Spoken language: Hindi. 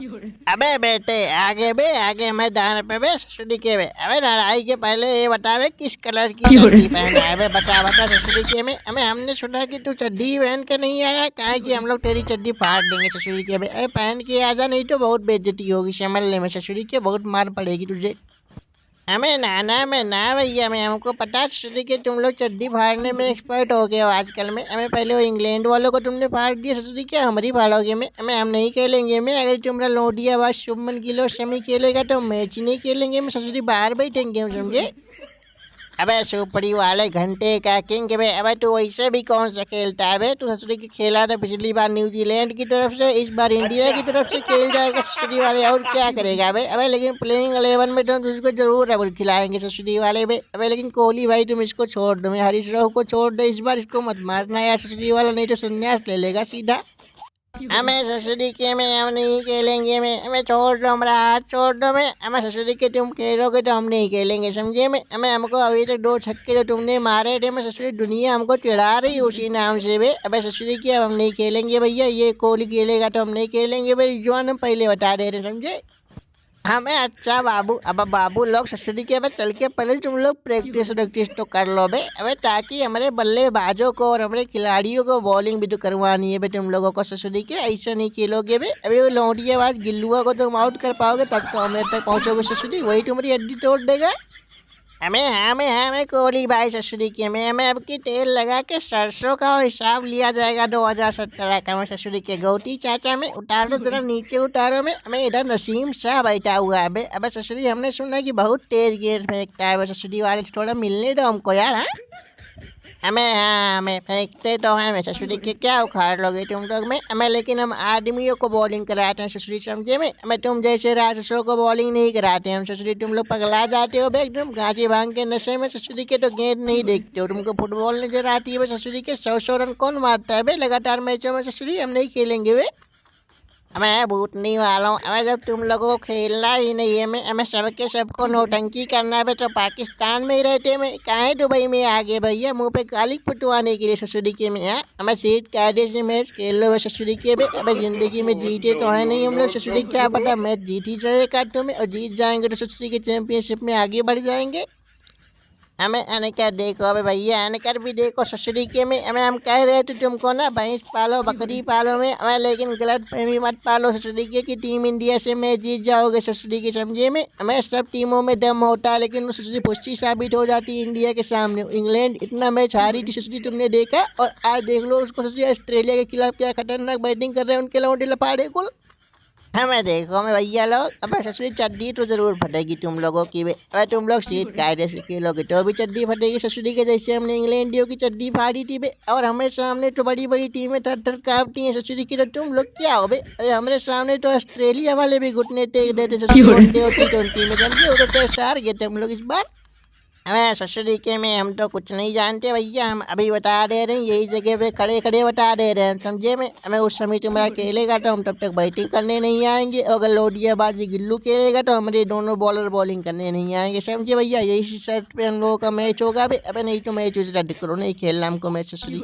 अबे बेटे आगे बे आगे मैदान पे बे ससुरी के बे। अबे लड़ाई के पहले ये बतावे किस कलर की चड्डी पहना है बे। बता बता ससुरी के में। अबे हमने सुना कि तू चड्डी पहन के नहीं आया। काहे कि हम लोग तेरी चड्डी फाड़ देंगे ससुरी के बे। अबे पहन के आजा नहीं तो बहुत बेइज्जती होगी समझ ले में ससुरी के। बहुत मार पड़ेगी तुझे। हमें नाना में ना भैया मैं हमको पता ससुरी के तुम लोग चड्डी फाड़ने में एक्सपर्ट हो गए हो आजकल में। हमें पहले वो इंग्लैंड वालों को तुमने फाड़ दिया ससुरी के हमारी फाड़ोगे में। हमें हम नहीं खेलेंगे में। अगर तुम्हारा लोडिया बाज शुभमन गिल और शमी खेलेगा तो मैच नहीं खेलेंगे में ससुरी। बाहर बैठेंगे हम समझे। अबे सुपड़ी वाले घंटे का किंग बे। अबे तू वैसे भी कौन सा खेलता है बे। तू ससुरी की खेला था पिछली बार न्यूजीलैंड की तरफ से, इस बार इंडिया की तरफ से खेल जाएगा ससुरी वाले। और क्या करेगा बे। अबे लेकिन प्लेइंग 11 में तो तुझको जरूर अब खिलाएंगे ससुरी वाले बे। अबे लेकिन कोहली भाई तुम इसको छोड़ दो। मैं हरीश राव को छोड़ दो इस बार। इसको मत मारना यार ससुरी वाला नहीं तो संन्यास ले लेगा सीधा। हमें ससुरी के में हम नहीं खेलेंगे में। हमें छोड़ दो हमारा हाथ छोड़ दो में। हमें ससुरी के तुम खेलोगे तो हम नहीं खेलेंगे समझे में। हमें हमको अभी तक 2 छक्के जो तुमने मारे थे मैं ससुरी दुनिया हमको चिढ़ा रही उसी नाम से बे। अबे ससुरी के अब हम नहीं खेलेंगे भैया। ये कोहली खेलेगा तो हम नहीं खेलेंगे भाई। रिजवान हम पहले बता दे रहे समझे। हमें अच्छा बाबू। अब बाबू लोग ससुरी के बस चल के पहले तुम लोग प्रैक्टिस तो कर लो बे। अबे ताकि हमारे बल्लेबाजों को और हमारे खिलाड़ियों को बॉलिंग भी तो करवानी है बे तुम लोगों को ससुरी के। ऐसा नहीं खेलोगे बे। अभी वो लौंडियाबाज गिल्लुआ को तुम आउट कर पाओगे तब तो हमें तक पहुंचोगे ससुरी। वही तुम्हारी हड्डी तोड़ देगा। हमें कोहली भाई ससुरी के में। हमें अब की तेल लगा के सरसों का हिसाब लिया जाएगा 2017 का में ससुरी के। गौटी चाचा में उतारो जरा नीचे उतारो में। हमें इधर नसीम शाह बैठा हुआ है बे। अबे ससुरी हमने सुना है कि बहुत तेज गेंद फेंकता है ससुरी वाले। थोड़ा मिलने दो हमको यार। हाँ हमें फेंकते तो हैं मैं ससुरी के। क्या उखाड़ लोगे तुम लोग में। हमें लेकिन हम आदमियों को बॉलिंग कराते हैं ससुरी समझे में। हमें तुम जैसे राजसों को बॉलिंग नहीं कराते हम ससुरी। तुम लोग पगला जाते हो बे एकदम गांजी भांग के नशे में ससुरी के। तो गेंद नहीं देखते हो तुमको फुटबॉल नजर आती है बे ससुरी के। 100 रन कौन मारता है बे लगातार मैचों में ससुरी। हम नहीं खेलेंगे बे। मैं भूतनी वाला हूँ। हमें जब तुम लोगों को खेलना ही नहीं है मैं। हमें सबके सबको नौटंकी करना है तो पाकिस्तान में ही रहते में काहे दुबई में आगे भैया मुंह पे गाली पटवाने के लिए ससुरी के में। यहाँ हमें सीट कायदे से मैच खेल लो ससुरी के में। अबे जिंदगी में जीते तो है नहीं हम लोग ससुरी। क्या पता मैच जीत ही जाएगा तुम्हें और जीत जाएंगे तो ससुरी के चैंपियनशिप में आगे बढ़ जाएंगे। हमें अनकर देखो अबे भैया अनकर भी देखो ससुरी के में। हमें हम कह रहे थे तुमको ना भैंस पालो बकरी पालो में। हमें लेकिन गलत फहमी मत पालो ससुरी के कि टीम इंडिया से मैच जीत जाओगे ससुरी के समझे में। हमें सब टीमों में दम होता है लेकिन वो ससुरी पुष्टि साबित हो जाती है इंडिया के सामने। इंग्लैंड इतना मैच हारी थी ससुरी तुमने देखा। और आज देख लो उसको ससुरी ऑस्ट्रेलिया के खिलाफ क्या खतरनाक बैटिंग कर रहे हैं उनके लौंडे लपाड़े को। हमें देखो मैं भैया लोग। अबे ससुरी चड्डी तो जरूर फटेगी तुम लोगों की बे। अबे तुम लोग सीट कायदे से खेलोगे तो भी चड्डी फटेगी ससुरी के। जैसे हमने इंग्लैंडियों की चड्डी फाड़ी थी बे। और हमारे सामने तो बड़ी बड़ी टीमें थर कांपती हैं ससुरी की। तो तुम लोग क्या हो बे। अरे हमारे सामने तो ऑस्ट्रेलिया वाले भी घुटने टेक देते ससुरी वनडे और T20 में समझे। वो तो टेस्ट हार गए थे हम लोग इस बार। हमें ससुरी के में हम तो कुछ नहीं जानते भैया। हम अभी बता दे रहे हैं यही जगह पे खड़े खड़े बता दे रहे हैं समझे में। हमें उस समय तुम्हारा खेलेगा तो हम तब तक बैटिंग करने नहीं आएंगे। और अगर लोडियाबाजी गिल्लू खेलेगा तो हमारे दोनों बॉलर बॉलिंग करने नहीं आएंगे समझे भैया। यही शर्त पे हम लोगों का मैच होगा अभी। अबे नहीं तो मैच रद्द करो नहीं खेलना हमको मैच ससुरी।